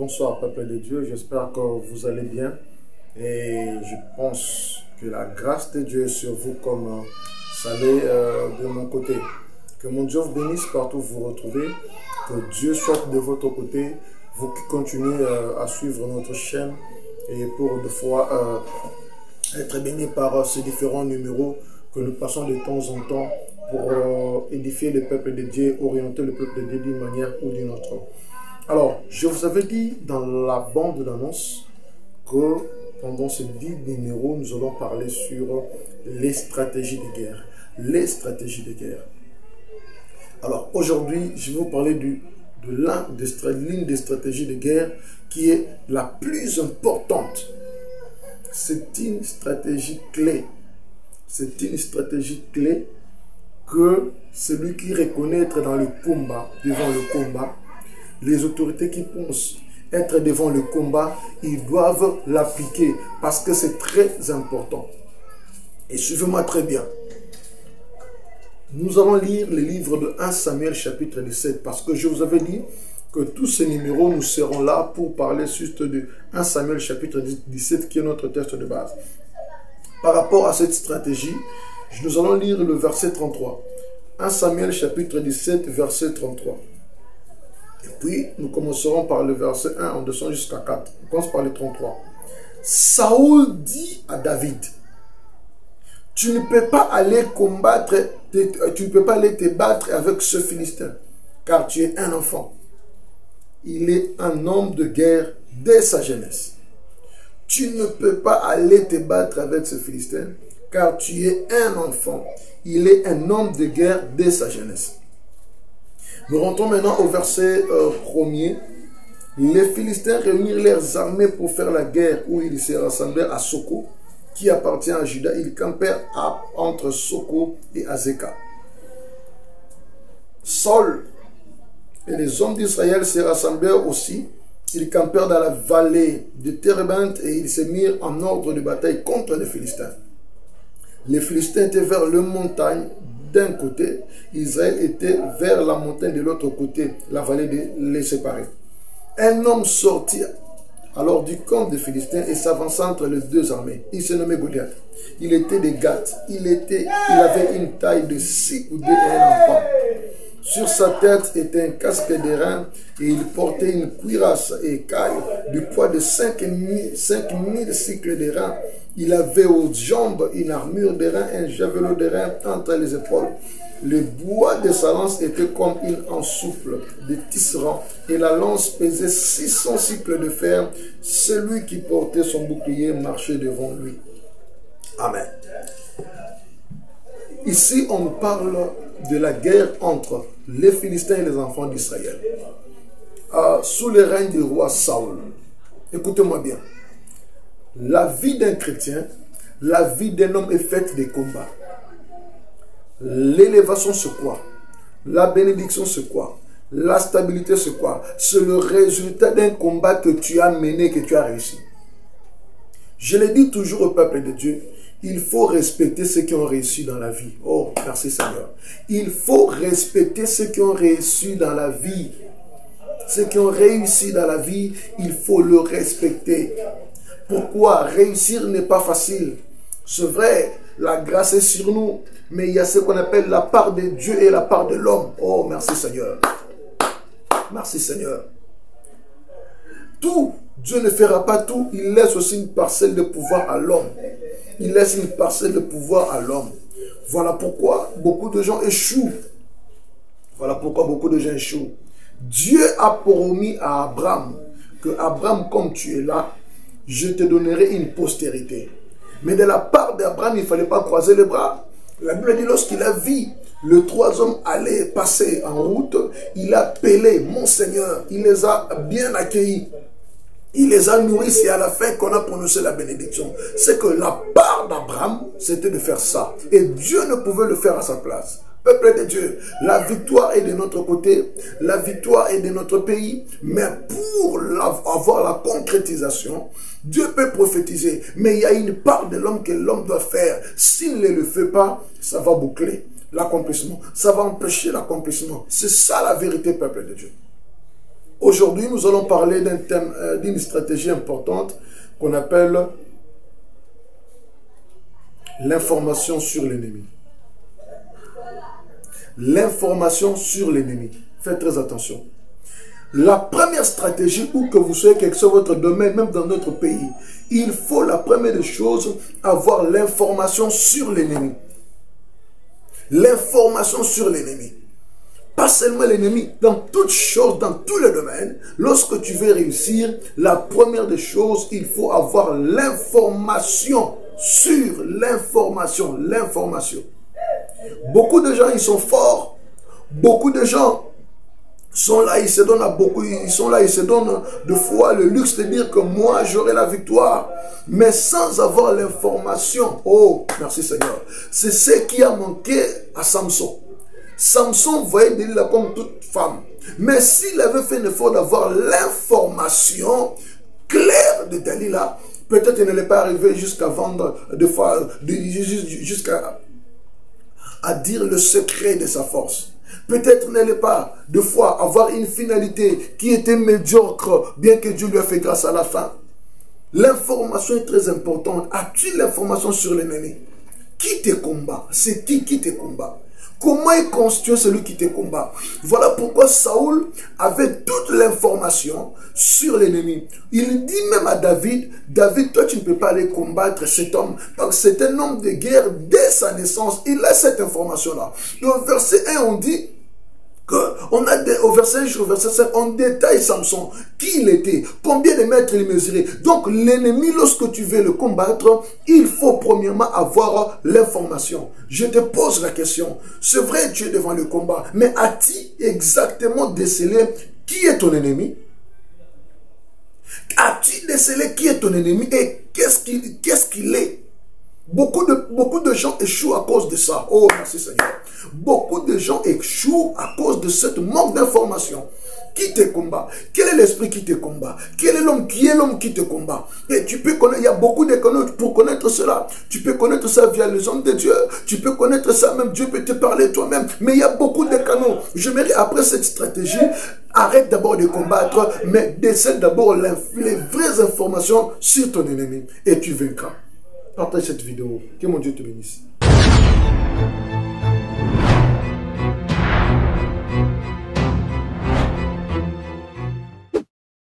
Bonsoir peuple de Dieu, j'espère que vous allez bien et je pense que la grâce de Dieu est sur vous comme ça l'est de mon côté. Que mon Dieu vous bénisse partout où vous vous retrouvez, que Dieu soit de votre côté, vous qui continuez à suivre notre chaîne et pour de fois être bénis par ces différents numéros que nous passons de temps en temps pour édifier le peuple de Dieu, orienter le peuple de Dieu d'une manière ou d'une autre. Alors, je vous avais dit dans la bande d'annonce que pendant ces 10 numéros, nous allons parler sur les stratégies de guerre. Les stratégies de guerre. Alors, aujourd'hui, je vais vous parler de l'une des stratégies de guerre qui est la plus importante. C'est une stratégie clé. C'est une stratégie clé que celui qui reconnaît être dans le combat, devant le combat, les autorités qui pensent être devant le combat, ils doivent l'appliquer parce que c'est très important. Et suivez-moi très bien. Nous allons lire le livre de 1 Samuel chapitre 17 parce que je vous avais dit que tous ces numéros, nous serons là pour parler juste de 1 Samuel chapitre 17 qui est notre texte de base. Par rapport à cette stratégie, nous allons lire le verset 33. 1 Samuel chapitre 17 verset 33. Et puis, nous commencerons par le verset 1, on descend jusqu'à 4. On commence par le 33. Saoul dit à David, tu ne peux pas aller combattre, tu ne peux pas aller te battre avec ce Philistin, car tu es un enfant. Il est un homme de guerre dès sa jeunesse. Tu ne peux pas aller te battre avec ce Philistin, car tu es un enfant. Il est un homme de guerre dès sa jeunesse. Nous rentrons maintenant au verset 1er. Les Philistins réunirent leurs armées pour faire la guerre où ils se rassemblèrent à Soko, qui appartient à Juda. Ils campèrent entre Soko et Azeka. Saul et les hommes d'Israël se rassemblèrent aussi. Ils campèrent dans la vallée de Térébinthe et ils se mirent en ordre de bataille contre les Philistins. Les Philistins étaient vers les montagnes d'un côté, Israël était vers la montagne de l'autre côté, la vallée les séparait. Un homme sortit alors du camp des Philistins et s'avança entre les deux armées. Il se nommait Goliath. Il était de Gath. Il avait une taille de 6 coudées et un enfant. Sur sa tête était un casque d'airain et il portait une cuirasse et écaille du poids de 5000 cycles d'airain. Il avait aux jambes une armure d'airain, un javelot d'airain entre les épaules. Le bois de sa lance était comme une ensouple de tisserand et la lance pesait 600 cycles de fer. Celui qui portait son bouclier marchait devant lui. Amen. Ici, on parle de la guerre entre les Philistins et les enfants d'Israël. Sous le règne du roi Saoul. Écoutez-moi bien. La vie d'un chrétien, la vie d'un homme est faite de combats. L'élévation, c'est quoi? La bénédiction, c'est quoi? La stabilité, c'est quoi? C'est le résultat d'un combat que tu as mené, que tu as réussi. Je le dis toujours au peuple de Dieu, il faut respecter ceux qui ont réussi dans la vie. Oh, merci Seigneur. Il faut respecter ceux qui ont réussi dans la vie. Ceux qui ont réussi dans la vie, il faut le respecter. Pourquoi? Réussir n'est pas facile. C'est vrai, la grâce est sur nous, mais il y a ce qu'on appelle la part de Dieu et la part de l'homme. Oh, merci Seigneur. Merci Seigneur. Tout, Dieu ne fera pas tout, il laisse aussi une parcelle de pouvoir à l'homme. Il laisse une parcelle de pouvoir à l'homme. Voilà pourquoi beaucoup de gens échouent. Voilà pourquoi beaucoup de gens échouent. Dieu a promis à Abraham que Abraham, comme tu es là, je te donnerai une postérité. Mais de la part d'Abraham, il ne fallait pas croiser les bras. La Bible dit, lorsqu'il a vu les 3 hommes aller passer en route, il a appelé mon Seigneur. Il les a bien accueillis. Il les a nourris. C'est à la fin qu'on a prononcé la bénédiction. C'est que la part d'Abraham, c'était de faire ça. Et Dieu ne pouvait le faire à sa place. Peuple de Dieu, la victoire est de notre côté, la victoire est de notre pays, mais pour avoir la concrétisation, Dieu peut prophétiser, mais il y a une part de l'homme que l'homme doit faire. S'il ne le fait pas, ça va boucler l'accomplissement, ça va empêcher l'accomplissement. C'est ça la vérité, peuple de Dieu. Aujourd'hui, nous allons parler d'un thème, d'une stratégie importante qu'on appelle l'information sur l'ennemi. L'information sur l'ennemi. Faites très attention. La première stratégie, où que vous soyez, quel que soit votre domaine, même dans notre pays, il faut la première des choses, avoir l'information sur l'ennemi. L'information sur l'ennemi. Pas seulement l'ennemi, dans toutes choses, dans tous les domaines, lorsque tu veux réussir, la première des choses, il faut avoir l'information sur l'information. L'information. Beaucoup de gens, ils sont forts. Beaucoup de gens sont là, ils se donnent à beaucoup, ils sont là, ils se donnent de foi le luxe de dire que moi, j'aurai la victoire. Mais sans avoir l'information, oh, merci Seigneur, c'est ce qui a manqué à Samson. Samson voyait Delilah comme toute femme. Mais s'il avait fait un effort d'avoir l'information claire de Delilah, peut-être il n'allait pas arriver jusqu'à vendre, jusqu'à dire le secret de sa force. Peut-être n'allait pas, de fois, avoir une finalité qui était médiocre, bien que Dieu lui a fait grâce à la fin. L'information est très importante. As-tu l'information sur l'ennemi? Qui te combat? C'est qui te combat? Comment est constitué celui qui te combat? Voilà pourquoi Saoul avait toute l'information sur l'ennemi. Il dit même à David, David, toi tu ne peux pas aller combattre cet homme, parce que c'est un homme de guerre dès sa naissance. Il a cette information-là. Au verset 1, on dit, au verset 1 jusqu'au verset 5, on détaille Samson, qui il était, combien de mètres il mesurait. Donc l'ennemi, lorsque tu veux le combattre, il faut premièrement avoir l'information. Je te pose la question, c'est vrai tu es devant le combat, mais as-tu exactement décelé qui est ton ennemi? As-tu décelé qui est ton ennemi et qu'est-ce qu'il est? Beaucoup de gens échouent à cause de ça. Oh, merci Seigneur. Beaucoup de gens échouent à cause de cette manque d'information. Qui te combat? Quel est l'esprit qui te combat? Quel est l'homme qui te combat? Et tu peux connaître, il y a beaucoup de canaux pour connaître cela. Tu peux connaître ça via les hommes de Dieu. Tu peux connaître ça, même Dieu peut te parler toi-même. Mais il y a beaucoup de canaux. J'aimerais, après cette stratégie, arrête d'abord de combattre, mais décèle d'abord les vraies informations sur ton ennemi. Et tu vaincras. Partage cette vidéo. Que mon Dieu te bénisse.